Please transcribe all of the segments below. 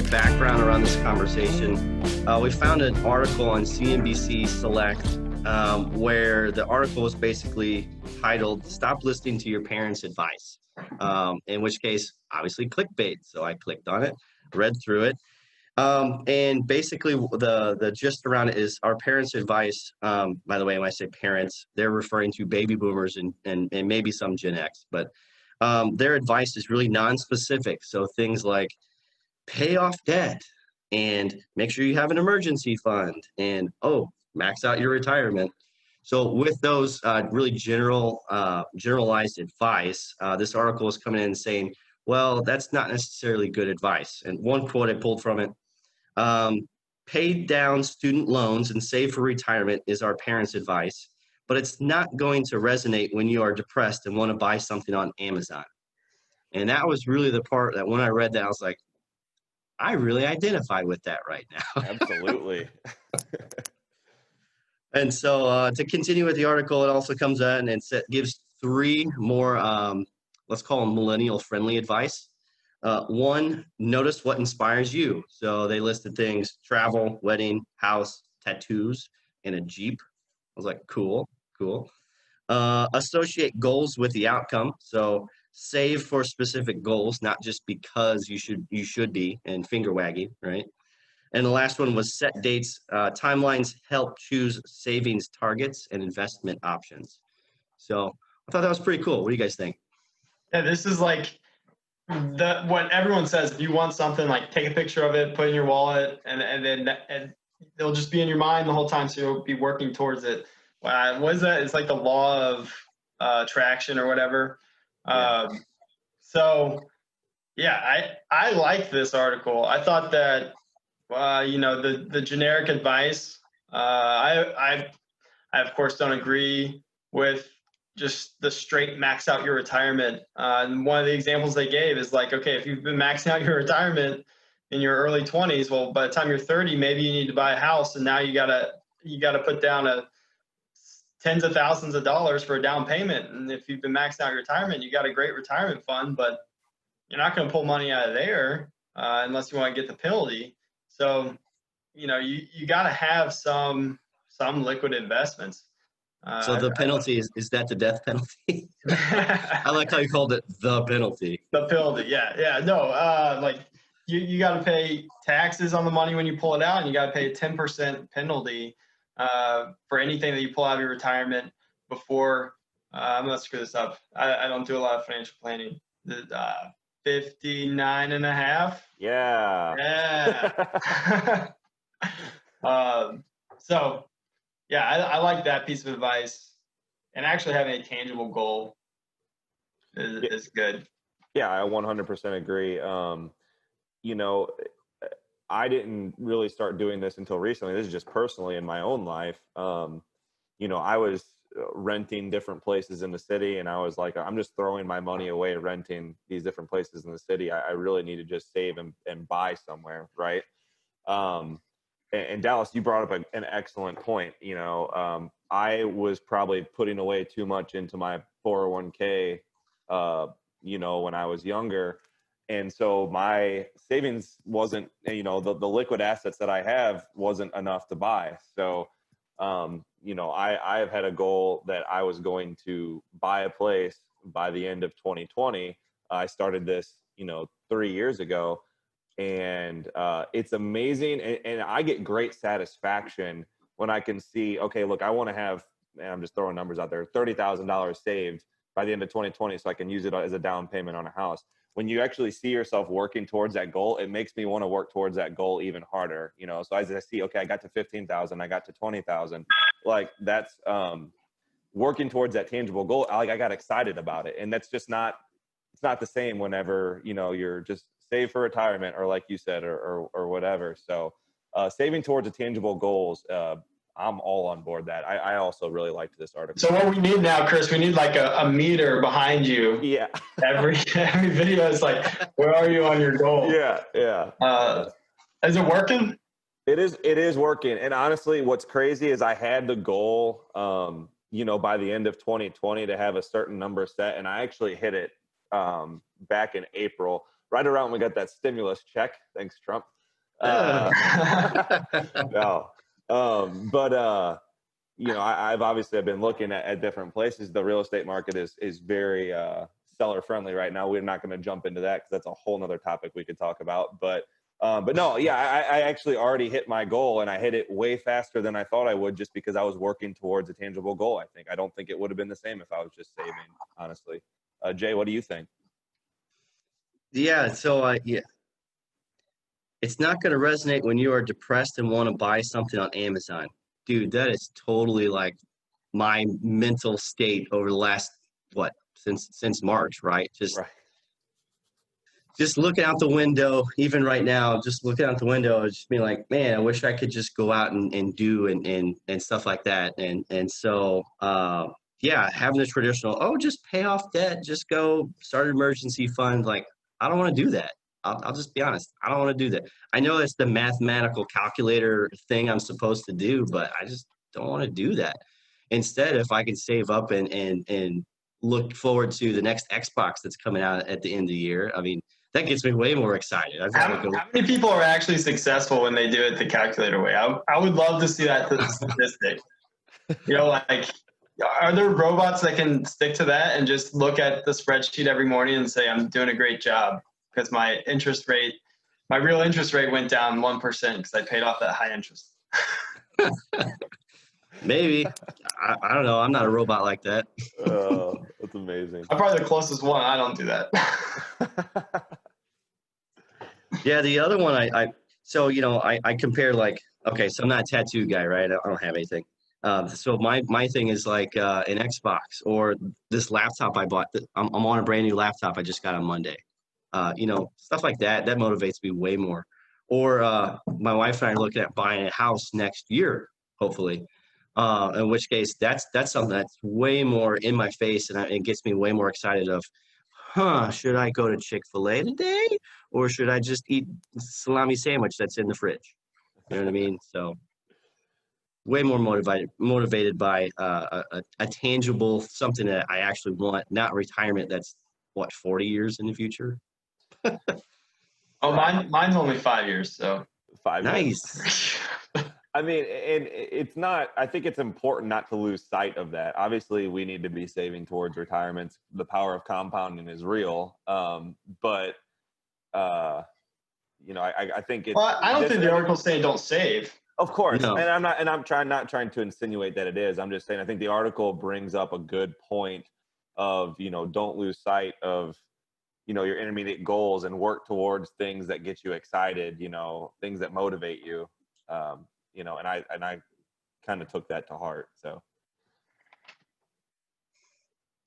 bit of background around this conversation, we found an article on CNBC Select where the article was basically titled, "Stop Listening to Your Parents' Advice," in which case, obviously clickbait. So I clicked on it, read through it. And basically the gist around it is our parents' advice. By the way, when I say parents, they're referring to baby boomers and maybe some Gen X, but their advice is really non-specific. So things like pay off debt and make sure you have an emergency fund and, max out your retirement. So with those really generalized advice, this article is coming in saying, well, that's not necessarily good advice. And one quote I pulled from it, pay down student loans and save for retirement is our parents' advice, but it's not going to resonate when you are depressed and want to buy something on Amazon. And that was really the part that when I read that, I was like, I really identify with that right now. Absolutely. And so to continue with the article, it also comes in and gives three more, let's call them millennial-friendly advice. One, notice what inspires you. So they listed things: travel, wedding, house, tattoos, and a Jeep. I was like, cool. Associate goals with the outcome. So save for specific goals, not just because you should be, and finger wagging, right? And the last one was set dates. Timelines help choose savings targets and investment options. So I thought that was pretty cool. What do you guys think? Yeah, this is like what everyone says. If you want something, like take a picture of it, put it in your wallet, and it'll just be in your mind the whole time. So you'll be working towards it. What is that? It's like the law of attraction or whatever. Yeah. So yeah, I like this article. I thought that the generic advice. I of course don't agree with just the straight max out your retirement. And one of the examples they gave is like, okay, if you've been maxing out your retirement in your early 20s, well, by the time you're 30, maybe you need to buy a house, and now you gotta put down tens of thousands of dollars for a down payment. And if you've been maxing out your retirement, you got a great retirement fund, but you're not going to pull money out of there unless you want to get the penalty. So, you got to have some liquid investments. So the penalty is that the death penalty? I like how you called it the penalty. The penalty, yeah. No, like you got to pay taxes on the money when you pull it out, and you got to pay a 10% penalty for anything that you pull out of your retirement before. I'm gonna screw this up. I don't do a lot of financial planning. 59 and a half. Yeah. So yeah, I like that piece of advice, and actually having a tangible goal is good. Yeah, I 100% agree. I didn't really start doing this until recently. This is just personally in my own life. I was renting different places in the city, and I was like, I'm just throwing my money away renting these different places in the city. I really need to just save and buy somewhere, right? And Dallas, you brought up an excellent point. I was probably putting away too much into my 401k, when I was younger. And so my savings wasn't, the liquid assets that I have wasn't enough to buy. So, I've had a goal that I was going to buy a place by the end of 2020. I started this, 3 years ago, and it's amazing. And I get great satisfaction when I can see, okay, look, I want to have, and I'm just throwing numbers out there, $30,000 saved by the end of 2020 so I can use it as a down payment on a house. When you actually see yourself working towards that goal, it makes me want to work towards that goal even harder. So as I see, okay, I got to 15,000, I got to 20,000, like that's working towards that tangible goal. I got excited about it. And that's just it's not the same whenever, you're just save for retirement, or like you said, or whatever. So saving towards a tangible goals, I'm all on board that. I also really liked this article. So what we need now, Chris, we need like a meter behind you. Yeah. Every video is like, where are you on your goal? Yeah. Is it working? It is working. And honestly, what's crazy is I had the goal, by the end of 2020 to have a certain number set, and I actually hit it back in April. right around when we got that stimulus check. Thanks, Trump. No. You know, I've been looking at different places. The real estate market is very seller friendly right now. We're not going to jump into that because that's a whole nother topic we could talk about. But no, yeah, I actually already hit my goal, and I hit it way faster than I thought I would, just because I was working towards a tangible goal. I don't think it would have been the same if I was just saving, honestly. Jay, what do you think? Yeah. So yeah, it's not going to resonate when you are depressed and want to buy something on Amazon. Dude, that is totally like my mental state over the last, since March, right? Just looking out the window, even right now, just looking out the window, just being like, man, I wish I could just go out and do and stuff like that. And so, yeah, having the traditional, just pay off debt, just go start an emergency fund. Like, I don't want to do that. I'll just be honest. I don't want to do that. I know it's the mathematical calculator thing I'm supposed to do, but I just don't want to do that. Instead, if I can save up and look forward to the next Xbox that's coming out at the end of the year, I mean, that gets me way more excited. How many people are actually successful when they do it the calculator way? I would love to see that statistic. You know, like, are there robots that can stick to that and just look at the spreadsheet every morning and say, I'm doing a great job because my real interest rate went down 1% because I paid off that high interest? Maybe. I don't know. I'm not a robot like that. Oh, that's amazing. I'm probably the closest one. I don't do that. Yeah, the other one so, you know, I compare, like, okay, so I'm not a tattoo guy, right? I don't have anything. So my thing is like an Xbox or this laptop I bought. I'm on a brand new laptop I just got on Monday. You know, stuff like that motivates me way more. Or my wife and I are looking at buying a house next year, hopefully. In which case, that's something that's way more in my face, and it gets me way more excited of, should I go to Chick-fil-A today, or should I just eat salami sandwich that's in the fridge? You know what I mean? So way more motivated by a tangible something that I actually want, not retirement that's 40 years in the future. Oh, mine's only 5 years, so 5 years. Nice. I mean, and it's not, I think it's important not to lose sight of that. Obviously, we need to be saving towards retirement. The power of compounding is real. But you know, I think it's. Well, I don't think the article's saying don't save. Of course. No. And I'm not not trying to insinuate that it is. I'm just saying, I think the article brings up a good point of, you know, don't lose sight of, you know, your intermediate goals and work towards things that get you excited, you know, things that motivate you. You know, and I kind of took that to heart. So.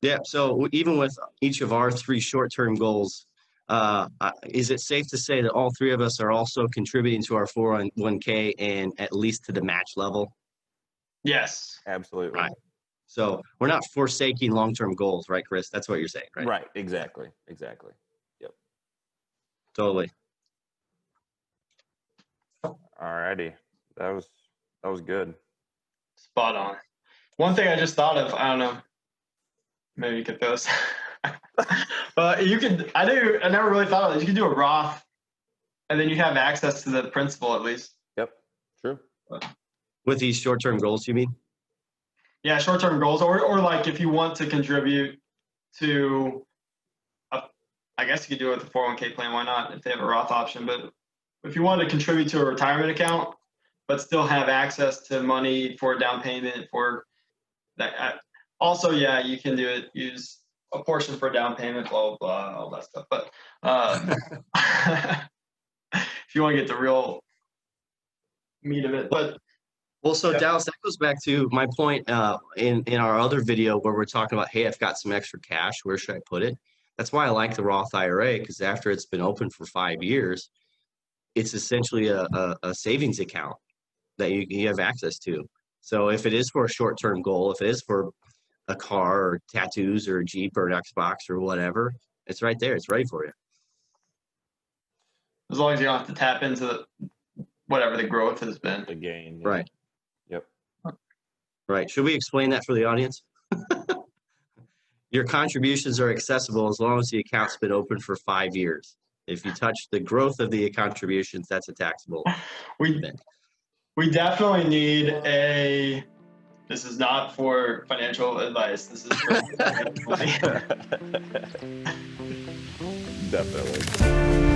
Yeah. So even with each of our 3 short-term goals, is it safe to say that all 3 of us are also contributing to our 401k and at least to the match level? Yes. Absolutely. Right. So we're not forsaking long-term goals, right, Chris? That's what you're saying, right? Right. Exactly. Yep. Totally. All righty. That was good. Spot on. One thing I just thought of, I don't know, maybe you could post. But I never really thought of it. You could do a Roth and then you have access to the principal at least. Yep. True. With these short-term goals, you mean? Yeah, short-term goals, or like if you want to contribute to, I guess you could do it with a 401k plan. Why not? If they have a Roth option, but if you want to contribute to a retirement account, but still have access to money for a down payment for that. Also, yeah, you can do it. Use a portion for a down payment, blah, blah, blah, all that stuff. But if you want to get the real meat of it, but. Well, so yeah. Dallas, that goes back to my point in our other video where we're talking about, hey, I've got some extra cash. Where should I put it? That's why I like the Roth IRA, because after it's been open for 5 years, it's essentially a savings account that you have access to. So if it is for a short-term goal, if it is for a car or tattoos or a Jeep or an Xbox or whatever, it's right there. It's ready for you. As long as you don't have to tap into whatever the growth has been. The gain. Yeah. Right. Yep. Right. Should we explain that for the audience? Your contributions are accessible as long as the account's been open for 5 years. If you touch the growth of the contributions, that's a taxable event. We definitely need a, this is not for financial advice. This is for Definitely.